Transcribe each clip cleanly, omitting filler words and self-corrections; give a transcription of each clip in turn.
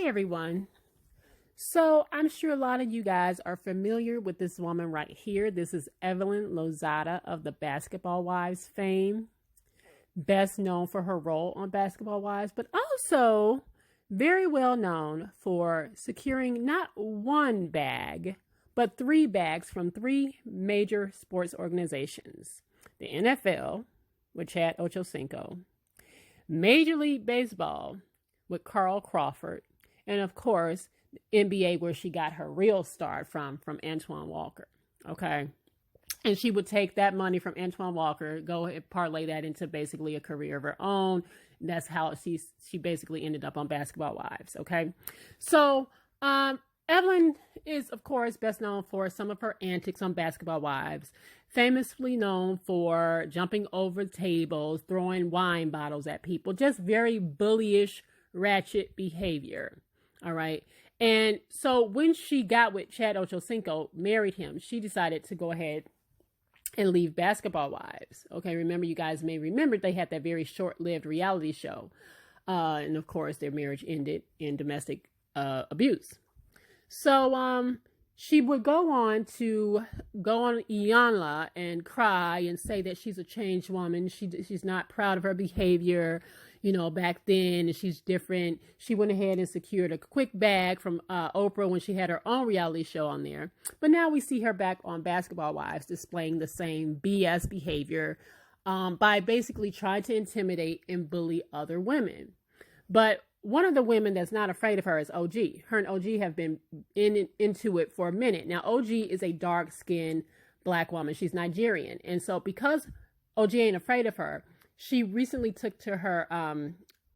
Hey everyone. So I'm sure a lot of you guys are familiar with this woman right here. This is Evelyn Lozada of the Basketball Wives fame, best known for her role on Basketball Wives, but also very well known for securing not one bag, but three bags from three major sports organizations: the NFL with Chad Ochocinco, Major League Baseball with Carl Crawford, and of course, NBA, where she got her real start from Antoine Walker. Okay. And she would take that money from Antoine Walker, go and parlay that into basically a career of her own. And that's how she basically ended up on Basketball Wives. Okay. So, Evelyn is, of course, best known for some of her antics on Basketball Wives, famously known for jumping over tables, throwing wine bottles at people, just very bullyish, ratchet behavior. All right. And so when she got with Chad Ochocinco, married him, she decided to go ahead and leave Basketball Wives. Okay, remember, you guys may remember they had that very short-lived reality show. And of course, their marriage ended in domestic abuse. So she would go on Iyanla and cry and say that she's a changed woman. She's not proud of her behavior, back then, and she's different. She went ahead and secured a quick bag from Oprah when she had her own reality show on there. But now we see her back on Basketball Wives displaying the same BS behavior by basically trying to intimidate and bully other women. But one of the women that's not afraid of her is OG. Her and OG have been into it for a minute. Now, OG is a dark-skinned black woman. She's Nigerian. And so because OG ain't afraid of her, she recently took to her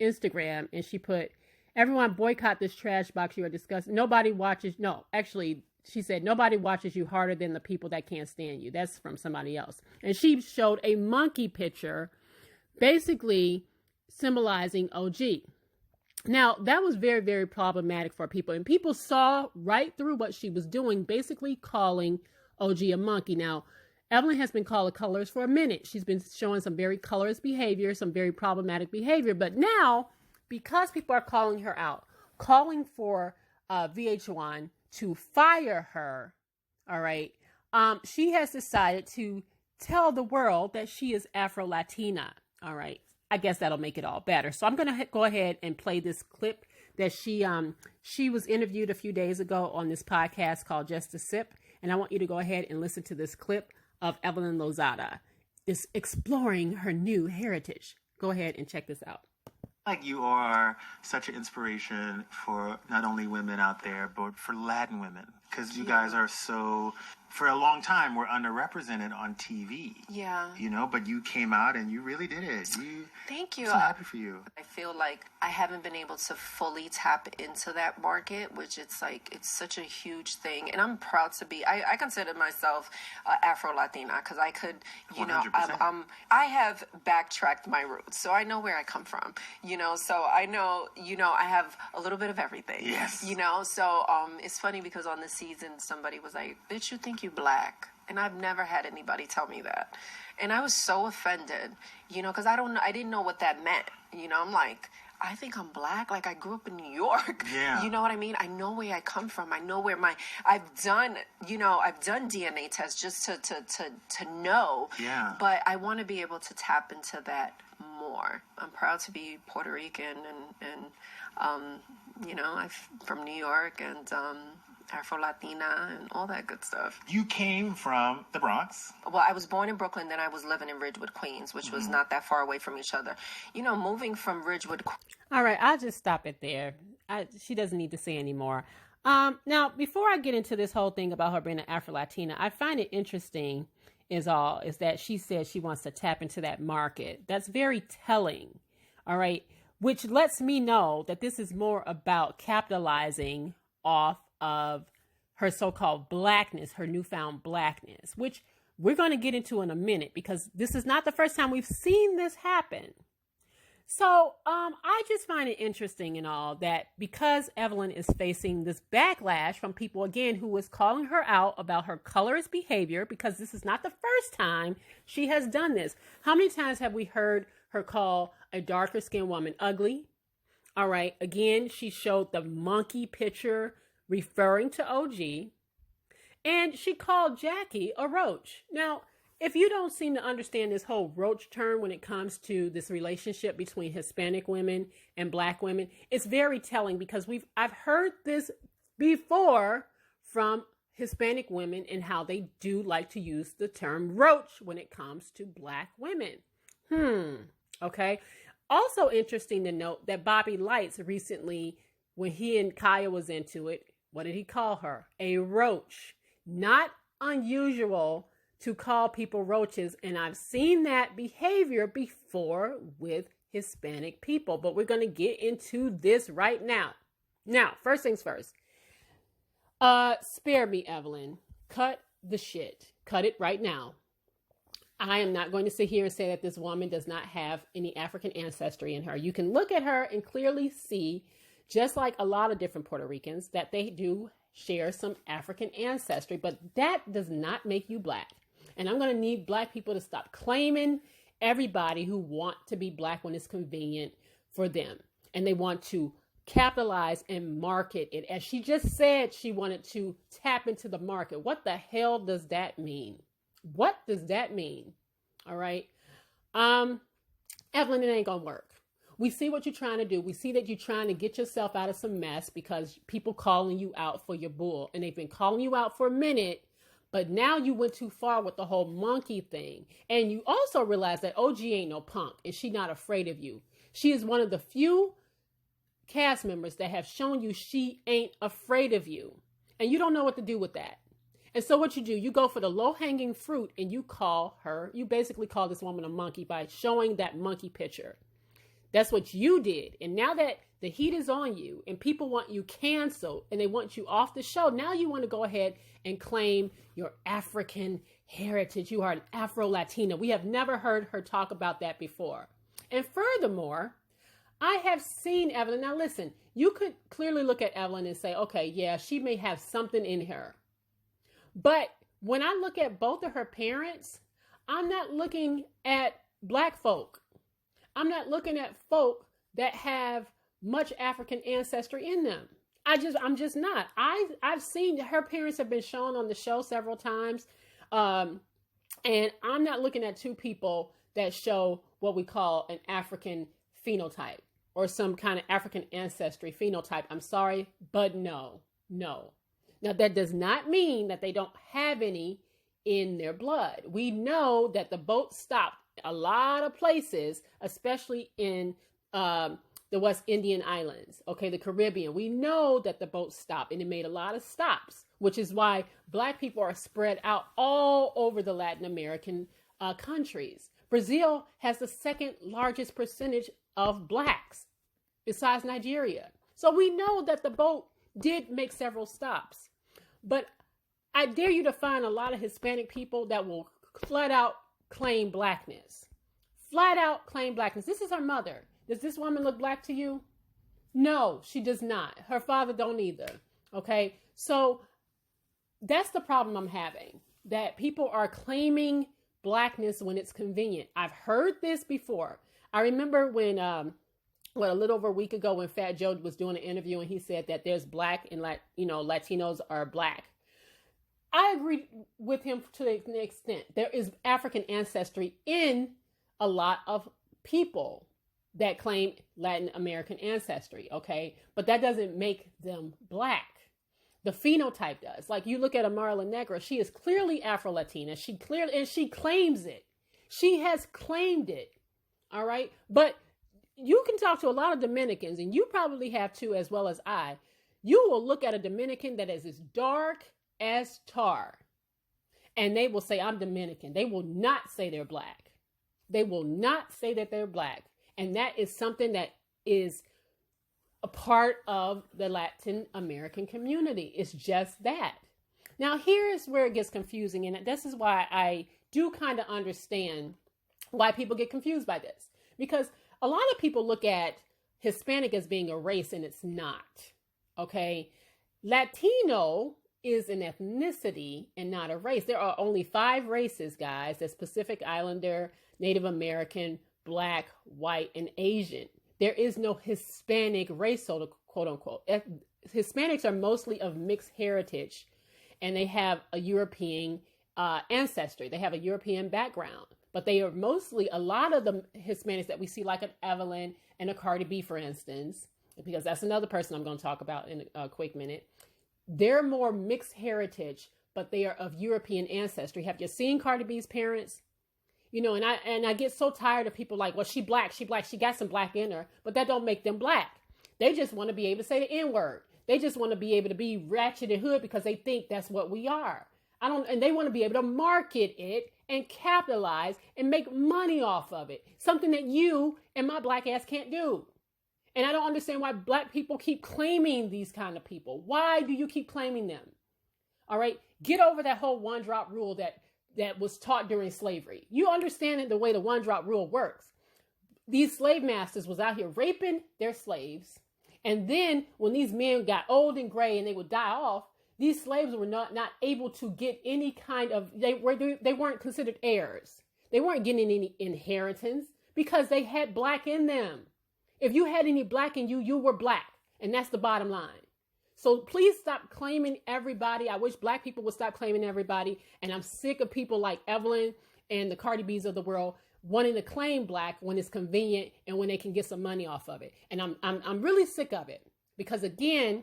Instagram and she put, "Everyone boycott this trash box you are discussing. She said, nobody watches you harder than the people that can't stand you." That's from somebody else. And she showed a monkey picture basically symbolizing OG. Now, that was very, very problematic for people. And people saw right through what she was doing, basically calling OG a monkey. Now, Evelyn has been called a colorist for a minute. She's been showing some very colorist behavior, some very problematic behavior. But now, because people are calling her out, calling for VH1 to fire her, all right, she has decided to tell the world that she is Afro-Latina, all right. I guess that'll make it all better. So I'm going to go ahead and play this clip that she was interviewed a few days ago on this podcast called Just a Sip. And I want you to go ahead and listen to this clip of Evelyn Lozada is exploring her new heritage. Go ahead and check this out. Like, you are such an inspiration for not only women out there, but for Latin women, because you guys are so, for a long time, we're underrepresented on TV. Yeah. But you came out and you really did it. Thank you. I'm so happy for you. I feel like I haven't been able to fully tap into that market, which it's such a huge thing. And I'm proud to be, I consider myself Afro-Latina, because I could, 100%. I have backtracked my roots, so I know where I come from, so I know, I have a little bit of everything. Yes. So it's funny because on the season, somebody was like, "Bitch, you think you black?" And I've never had anybody tell me that. And I was so offended, because I didn't know what that meant. I'm like, I think I'm black. Like, I grew up in New York. Yeah. You know what I mean? I know where I come from. I know where I've done DNA tests just to know. Yeah. But I want to be able to tap into that more. I'm proud to be Puerto Rican and I'm from New York and, Afro-Latina and all that good stuff. You came from the Bronx. Well, I was born in Brooklyn, then I was living in Ridgewood, Queens, which was not that far away from each other. Moving from Ridgewood. All right, I'll just stop it there. She doesn't need to say anymore. Now, before I get into this whole thing about her being an Afro-Latina, I find it interesting is that she says she wants to tap into that market. That's very telling, all right, which lets me know that this is more about capitalizing off of her so-called blackness, her newfound blackness, which we're going to get into in a minute, because this is not the first time we've seen this happen. So I just find it interesting and all that because Evelyn is facing this backlash from people, again, who is calling her out about her colorist behavior, because this is not the first time she has done this. How many times have we heard her call a darker skinned woman ugly? All right. Again, she showed the monkey picture referring to OG. And she called Jackie a roach. Now, if you don't seem to understand this whole roach term when it comes to this relationship between Hispanic women and Black women, it's very telling because I've heard this before from Hispanic women and how they do like to use the term roach when it comes to Black women. Okay. Also interesting to note that Bobby Lights recently, when he and Kaya was into it, what did he call her? A roach. Not unusual to call people roaches, and I've seen that behavior before with Hispanic people, but we're going to get into this right now. Now, first things first. Spare me, Evelyn. Cut the shit. Cut it right now. I am not going to sit here and say that this woman does not have any African ancestry in her. You can look at her and clearly see, just like a lot of different Puerto Ricans, that they do share some African ancestry, but that does not make you Black. And I'm going to need Black people to stop claiming everybody who want to be Black when it's convenient for them. And they want to capitalize and market it. As she just said, she wanted to tap into the market. What the hell does that mean? What does that mean? All right. Evelyn, it ain't going to work. We see what you're trying to do. We see that you're trying to get yourself out of some mess because people calling you out for your bull. And they've been calling you out for a minute, but now you went too far with the whole monkey thing. And you also realize that OG ain't no punk and she not afraid of you. She is one of the few cast members that have shown you she ain't afraid of you. And you don't know what to do with that. And so what you do, you go for the low-hanging fruit and you basically call this woman a monkey by showing that monkey picture. That's what you did. And now that the heat is on you and people want you canceled and they want you off the show, now you want to go ahead and claim your African heritage. You are an Afro-Latina. We have never heard her talk about that before. And furthermore, I have seen Evelyn. Now listen, you could clearly look at Evelyn and say, okay, yeah, she may have something in her. But when I look at both of her parents, I'm not looking at Black folk. I'm not looking at folk that have much African ancestry in them. I'm just not. I've seen her parents have been shown on the show several times. And I'm not looking at two people that show what we call an African phenotype or some kind of African ancestry phenotype. I'm sorry, but no. Now, that does not mean that they don't have any in their blood. We know that the boat stopped a lot of places, especially in the West Indian Islands, okay, the Caribbean. We know that the boat stopped and it made a lot of stops, which is why Black people are spread out all over the Latin American countries. Brazil has the second largest percentage of Blacks besides Nigeria. So we know that the boat did make several stops, but I dare you to find a lot of Hispanic people that will flat out claim Blackness. Flat out claim Blackness. This is her mother. Does this woman look Black to you? No, she does not. Her father don't either. Okay. So that's the problem I'm having, that people are claiming Blackness when it's convenient. I've heard this before. I remember when, a little over a week ago when Fat Joe was doing an interview and he said that there's Black and Latinos are Black. I agree with him to an extent. There is African ancestry in a lot of people that claim Latin American ancestry, okay? But that doesn't make them Black. The phenotype does. Like you look at Amara Negra, she is clearly Afro-Latina. She claims it. She has claimed it, all right? But you can talk to a lot of Dominicans, and you probably have too, as well as I. You will look at a Dominican that is as dark as tar, and they will say, I'm Dominican. They will not say they're Black. They will not say that they're Black. And that is something that is a part of the Latin American community. It's just that. Now, here's where it gets confusing, and this is why I do kind of understand why people get confused by this. Because a lot of people look at Hispanic as being a race, and it's not, okay? Latino is an ethnicity and not a race. There are only 5 races, guys. There's Pacific Islander, Native American, Black, white, and Asian. there is no Hispanic race, so to quote unquote. Hispanics are mostly of mixed heritage, and they have a European ancestry. They have a European background, but they are mostly, a lot of the Hispanics that we see, like an Evelyn and a Cardi B, for instance, because that's another person I'm going to talk about in a quick minute. They're more mixed heritage, but they are of European ancestry. Have you seen Cardi B's parents? You know, and I get so tired of people like, well, she black, she got some black in her, but that don't make them black. They just want to be able to say the N-word. They just want to be able to be ratchet and hood because they think that's what we are. And they want to be able to market it and capitalize and make money off of it. Something that you and my black ass can't do. And I don't understand why black people keep claiming these kind of people. Why do you keep claiming them? All right. Get over that whole one drop rule that was taught during slavery. You understand the way the one drop rule works. These slave masters was out here raping their slaves. And then when these men got old and gray and they would die off, these slaves were not able to get any kind of, they weren't considered heirs. They weren't getting any inheritance because they had black in them. If you had any black in you, you were black. And that's the bottom line. So please stop claiming everybody. I wish black people would stop claiming everybody. And I'm sick of people like Evelyn and the Cardi B's of the world wanting to claim black when it's convenient and when they can get some money off of it. And I'm really sick of it because, again,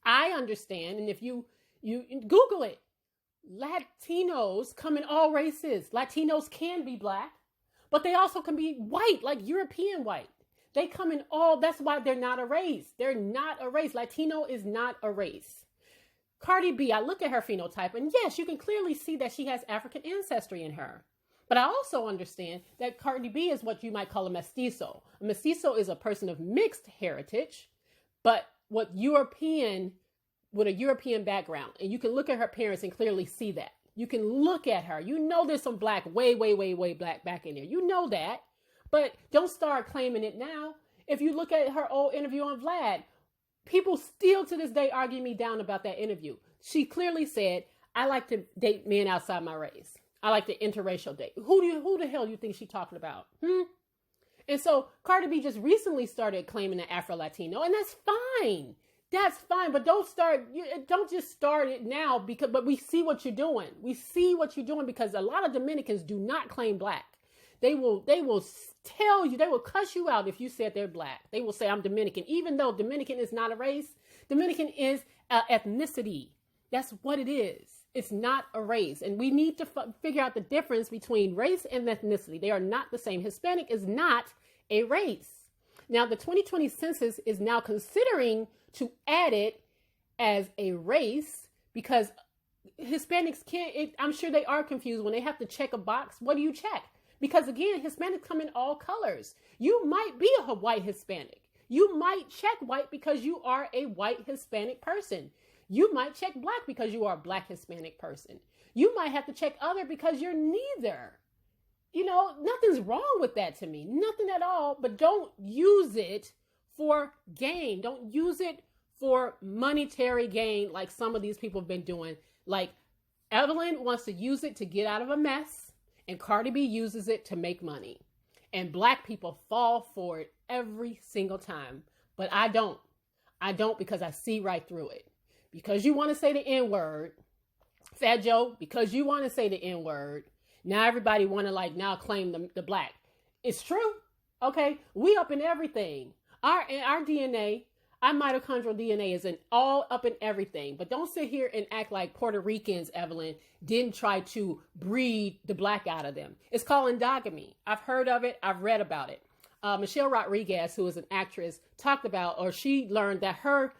I understand. And if you Google it, Latinos come in all races. Latinos can be black, but they also can be white, like European white. They come in all, that's why they're not a race. They're not a race. Latino is not a race. Cardi B, I look at her phenotype, and yes, you can clearly see that she has African ancestry in her. But I also understand that Cardi B is what you might call a mestizo. A mestizo is a person of mixed heritage, but with a European background. And you can look at her parents and clearly see that. You can look at her. You know there's some black way black back in there. You know that. But don't start claiming it now. If you look at her old interview on Vlad, people still to this day argue me down about that interview. She clearly said, I like to date men outside my race. I like to interracial date. Who the hell do you think she's talking about? And so Cardi B just recently started claiming an Afro-Latino, and that's fine. That's fine, but don't just start it now but we see what you're doing. We see what you're doing because a lot of Dominicans do not claim black. They will tell you, they will cuss you out if you said they're black. They will say, I'm Dominican, even though Dominican is not a race. Dominican is ethnicity. That's what it is. It's not a race. And we need to figure out the difference between race and ethnicity. They are not the same. Hispanic is not a race. Now, the 2020 census is now considering to add it as a race because Hispanics I'm sure they are confused when they have to check a box. What do you check? Because again, Hispanics come in all colors. You might be a white Hispanic. You might check white because you are a white Hispanic person. You might check black because you are a black Hispanic person. You might have to check other because you're neither. You know, nothing's wrong with that to me. Nothing at all. But don't use it for gain. Don't use it for monetary gain like some of these people have been doing. Like Evelyn wants to use it to get out of a mess. And Cardi B uses it to make money. And black people fall for it every single time. But I don't. I don't because I see right through it. Because you want to say the N-word, Fat Joe, because you want to say the N-word, now everybody want to now claim the black. It's true. Okay. We up in everything. Our DNA, our mitochondrial DNA is all up in everything. But don't sit here and act like Puerto Ricans, Evelyn, didn't try to breed the black out of them. It's called endogamy. I've heard of it. I've read about it. Michelle Rodriguez, who is an actress, talked about, or she learned that her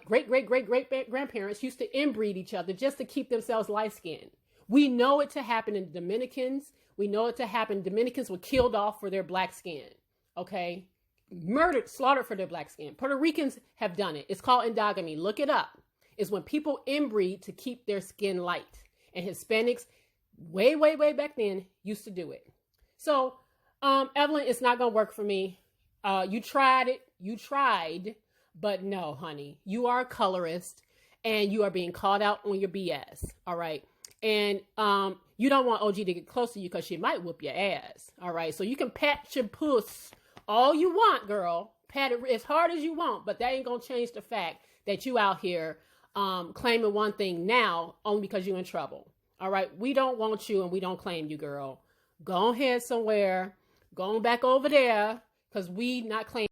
great-great-great-great-grandparents used to inbreed each other just to keep themselves light-skinned. We know it to happen in Dominicans. We know it to happen. Dominicans were killed off for their black skin. Okay. Murdered, slaughtered for their black skin. Puerto Ricans have done it. It's called endogamy. Look it up. It's when people inbreed to keep their skin light. And Hispanics, way back then, used to do it. So, Evelyn, it's not going to work for me. You tried it. You tried. But no, honey. You are a colorist. And you are being called out on your BS. All right. And you don't want OG to get close to you because she might whoop your ass. All right. So you can pat your puss all you want, girl. Pat it as hard as you want, but that ain't gonna change the fact that you out here claiming one thing now only because you're in trouble. All right, we don't want you and we don't claim you, girl. Go ahead somewhere, go on back over there, because we not claiming.